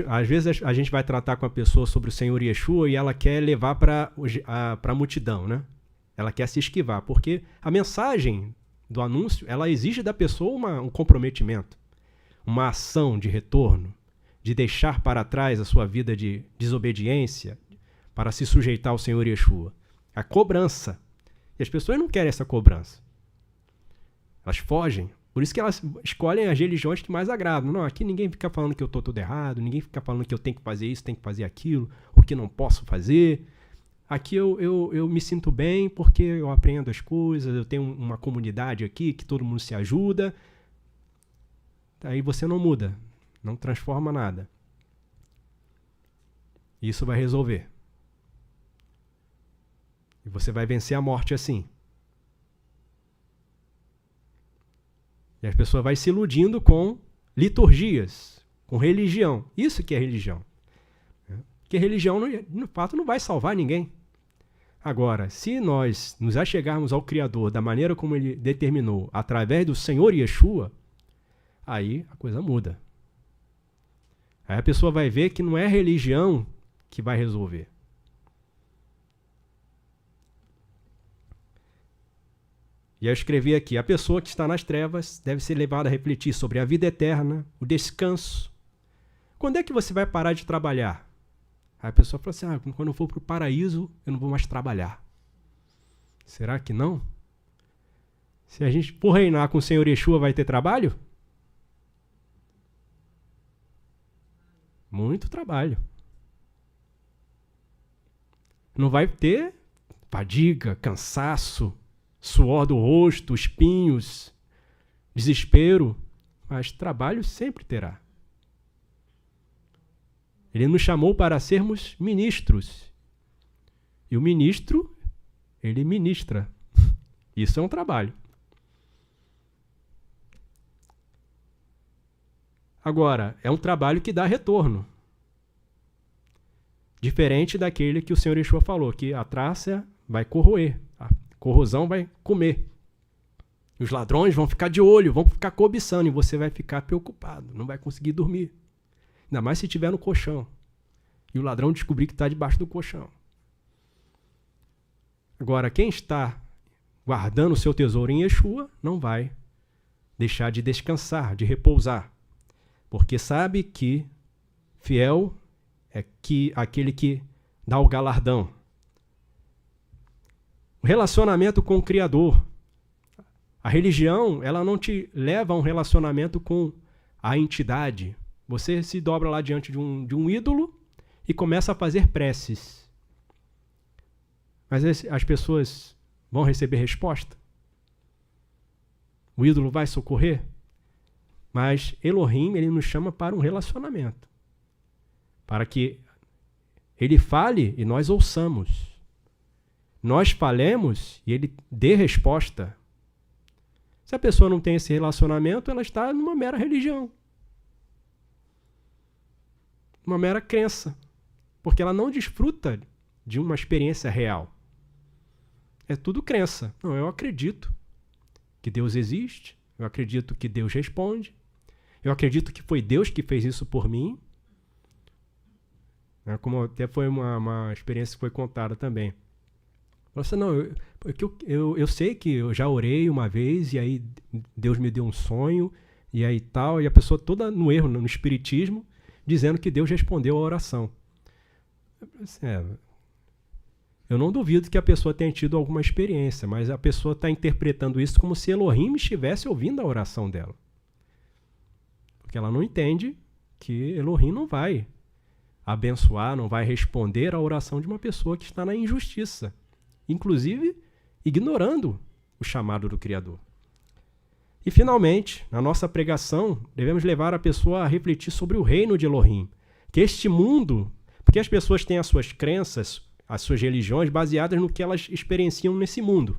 Às vezes a gente vai tratar com a pessoa sobre o Senhor Yeshua e ela quer levar para a multidão, né? Ela quer se esquivar, porque a mensagem do anúncio, ela exige da pessoa um comprometimento, uma ação de retorno, de deixar para trás a sua vida de desobediência para se sujeitar ao Senhor Yeshua. A cobrança. E as pessoas não querem essa cobrança. Elas fogem. Por isso que elas escolhem as religiões que mais agradam. Não, aqui ninguém fica falando que eu estou tudo errado, ninguém fica falando que eu tenho que fazer isso, tenho que fazer aquilo, o que não posso fazer. Aqui eu me sinto bem porque eu aprendo as coisas, eu tenho uma comunidade aqui que todo mundo se ajuda. Aí você não muda, não transforma nada. Isso vai resolver. E você vai vencer a morte assim. E a pessoa vai se iludindo com liturgias, com religião. Isso que é religião. Porque religião, no fato, não vai salvar ninguém. Agora, se nós nos achegarmos ao Criador da maneira como Ele determinou, através do Senhor Yeshua, aí a coisa muda. Aí a pessoa vai ver que não é a religião que vai resolver. E eu escrevi aqui, a pessoa que está nas trevas deve ser levada a refletir sobre a vida eterna, o descanso. Quando é que você vai parar de trabalhar? Aí a pessoa fala assim, quando eu for para o paraíso, eu não vou mais trabalhar. Será que não? Se a gente for reinar com o Senhor Yeshua, vai ter trabalho? Muito trabalho. Não vai ter fadiga, cansaço, suor do rosto, espinhos, desespero, mas trabalho sempre terá. Ele nos chamou para sermos ministros. E o ministro, ele ministra. Isso é um trabalho. Agora, é um trabalho que dá retorno. Diferente daquele que o Senhor Yeshua falou, que a traça vai corroer, a corrosão vai comer. Os ladrões vão ficar de olho, vão ficar cobiçando e você vai ficar preocupado, não vai conseguir dormir. Ainda mais se estiver no colchão. E o ladrão descobrir que está debaixo do colchão. Agora, quem está guardando o seu tesouro em Yeshua, não vai deixar de descansar, de repousar. Porque sabe que fiel é aquele que dá o galardão. O relacionamento com o Criador. A religião, ela não te leva a um relacionamento com a entidade. Você se dobra lá diante de um ídolo e começa a fazer preces. Mas as pessoas vão receber resposta? O ídolo vai socorrer? Mas Elohim, ele nos chama para um relacionamento. Para que ele fale e nós ouçamos. Nós falemos e ele dê resposta. Se a pessoa não tem esse relacionamento, ela está numa mera religião. uma mera crença, porque ela não desfruta de uma experiência real. É tudo crença. Não, eu acredito que Deus existe, eu acredito que Deus responde, eu acredito que foi Deus que fez isso por mim. Como até foi uma experiência que foi contada também. Você não, eu sei que eu já orei uma vez e aí Deus me deu um sonho e aí tal, e a pessoa toda no erro, no espiritismo, dizendo que Deus respondeu a oração. Eu não duvido que a pessoa tenha tido alguma experiência, mas a pessoa está interpretando isso como se Elohim estivesse ouvindo a oração dela. Porque ela não entende que Elohim não vai abençoar, não vai responder à oração de uma pessoa que está na injustiça, inclusive ignorando o chamado do Criador. E, finalmente, na nossa pregação, devemos levar a pessoa a refletir sobre o reino de Elohim, que este mundo, porque as pessoas têm as suas crenças, as suas religiões baseadas no que elas experienciam nesse mundo.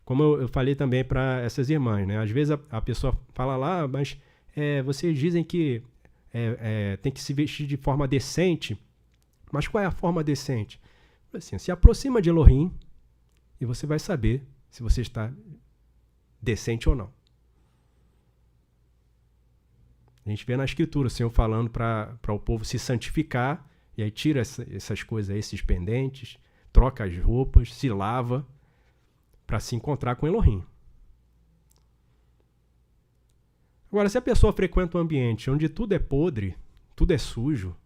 Como eu falei também para essas irmãs, né? Às vezes a pessoa fala lá, mas vocês dizem que tem que se vestir de forma decente, mas qual é a forma decente? Assim, se aproxima de Elohim e você vai saber se você está decente ou não. A gente vê na Escritura o Senhor falando para o povo se santificar, e aí tira essas coisas aí, esses pendentes, troca as roupas, se lava, para se encontrar com Elohim. Agora, se a pessoa frequenta um ambiente onde tudo é podre, tudo é sujo,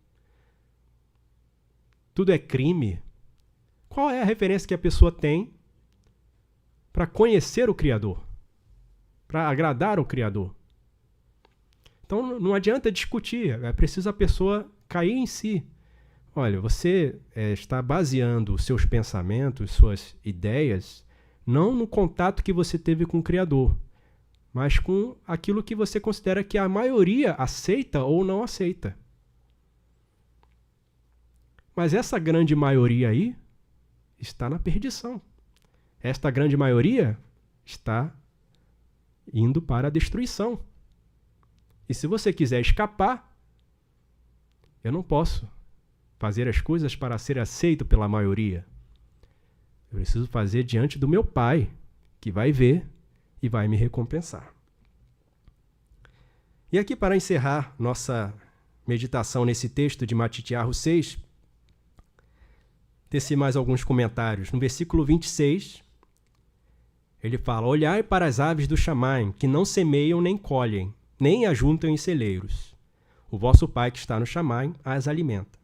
tudo é crime, qual é a referência que a pessoa tem para conhecer o Criador? Para agradar o Criador? Então, não adianta discutir, é preciso a pessoa cair em si. Olha, você está baseando os seus pensamentos, suas ideias, não no contato que você teve com o Criador, mas com aquilo que você considera que a maioria aceita ou não aceita. Mas essa grande maioria aí está na perdição. Esta grande maioria está indo para a destruição. E se você quiser escapar, eu não posso fazer as coisas para ser aceito pela maioria. Eu preciso fazer diante do meu Pai, que vai ver e vai me recompensar. E aqui, para encerrar nossa meditação nesse texto de Matitiahu 6, teci mais alguns comentários. No versículo 26, ele fala: olhai para as aves do Chamaim, que não semeiam nem colhem, nem ajuntam em celeiros. O vosso Pai que está no Chamaim as alimenta.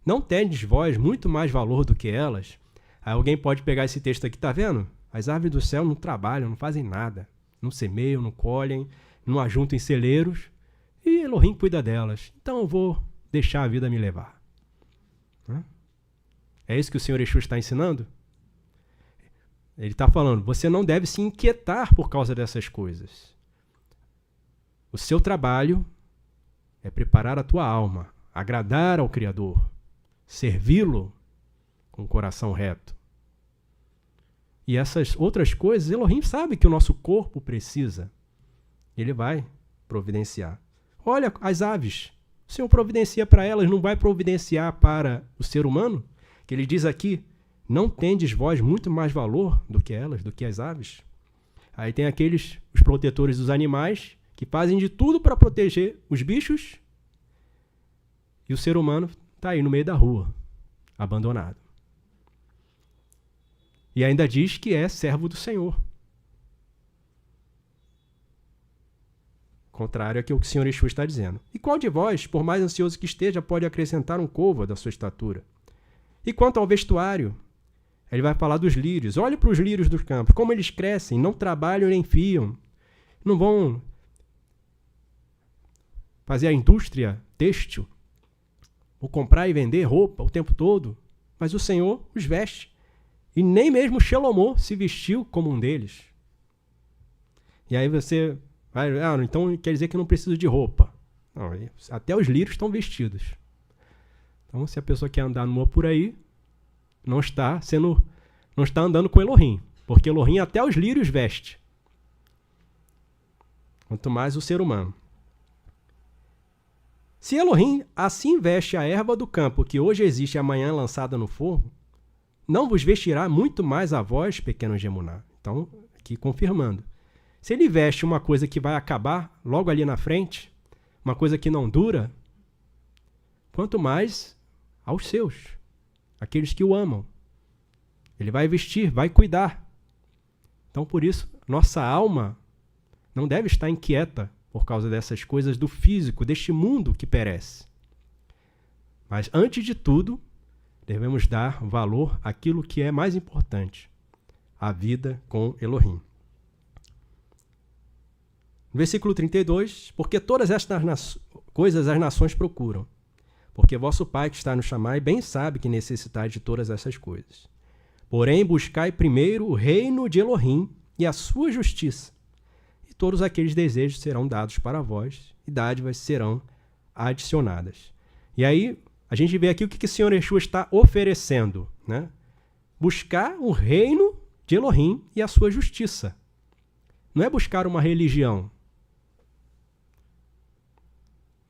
Não tendes vós muito mais valor do que elas? Aí alguém pode pegar esse texto aqui, tá vendo? As aves do céu não trabalham, não fazem nada. Não semeiam, não colhem, não ajuntam em celeiros. E Elohim cuida delas. Então eu vou deixar a vida me levar. É isso que o Senhor Exu está ensinando? Ele está falando, você não deve se inquietar por causa dessas coisas. O seu trabalho é preparar a tua alma, agradar ao Criador, servi-lo com o coração reto. E essas outras coisas, Elohim sabe que o nosso corpo precisa. Ele vai providenciar. Olha as aves. O Senhor providencia para elas, não vai providenciar para o ser humano? Que ele diz aqui, não tendes vós muito mais valor do que elas, do que as aves? Aí tem os protetores dos animais, que fazem de tudo para proteger os bichos, e o ser humano está aí no meio da rua, abandonado. E ainda diz que é servo do Senhor. Contrário ao que o Senhor Exu está dizendo. E qual de vós, por mais ansioso que esteja, pode acrescentar um côvado da sua estatura? E quanto ao vestuário, ele vai falar dos lírios. Olhe para os lírios dos campos, como eles crescem, não trabalham nem fiam. Não vão fazer a indústria têxtil, ou comprar e vender roupa o tempo todo, mas o Senhor os veste. E nem mesmo Shelomó se vestiu como um deles. E aí você vai, então quer dizer que não preciso de roupa. Não, até os lírios estão vestidos. Então, se a pessoa quer andar nua por aí, não está andando com Elohim, porque Elohim até os lírios veste. Quanto mais o ser humano. Se Elohim assim veste a erva do campo, que hoje existe e amanhã é lançada no fogo, não vos vestirá muito mais a vós, pequeno Gemuná. Então, aqui confirmando. Se ele veste uma coisa que vai acabar logo ali na frente, uma coisa que não dura, quanto mais aos seus, aqueles que o amam. Ele vai vestir, vai cuidar. Então, por isso, nossa alma não deve estar inquieta por causa dessas coisas do físico, deste mundo que perece. Mas, antes de tudo, devemos dar valor àquilo que é mais importante, a vida com Elohim. No versículo 32, porque todas estas coisas as nações procuram, porque vosso Pai que está no Chamai bem sabe que necessitais de todas essas coisas. Porém, buscai primeiro o reino de Elohim e a sua justiça, e todos aqueles desejos serão dados para vós, e dádivas serão adicionadas. E aí, a gente vê aqui o que o Senhor Yeshua está oferecendo, né? Buscar o reino de Elohim e a sua justiça. Não é buscar uma religião.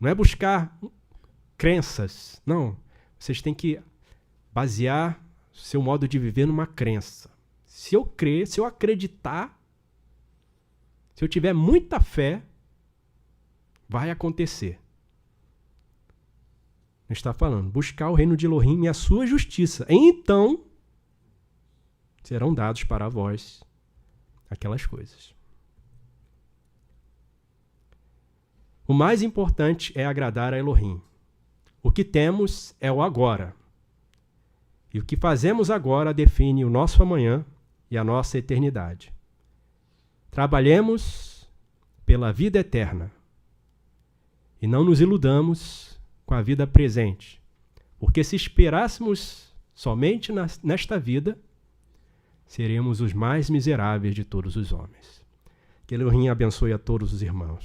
Não é buscar crenças. Não. Vocês têm que basear seu modo de viver numa crença. Se eu crer, se eu acreditar, se eu tiver muita fé, vai acontecer. Está falando, buscar o reino de Elohim e a sua justiça. Então, serão dados para vós aquelas coisas. O mais importante é agradar a Elohim. O que temos é o agora. E o que fazemos agora define o nosso amanhã e a nossa eternidade. Trabalhemos pela vida eterna e não nos iludamos com a vida presente, porque se esperássemos somente nesta vida, seremos os mais miseráveis de todos os homens. Que Elohim abençoe a todos os irmãos.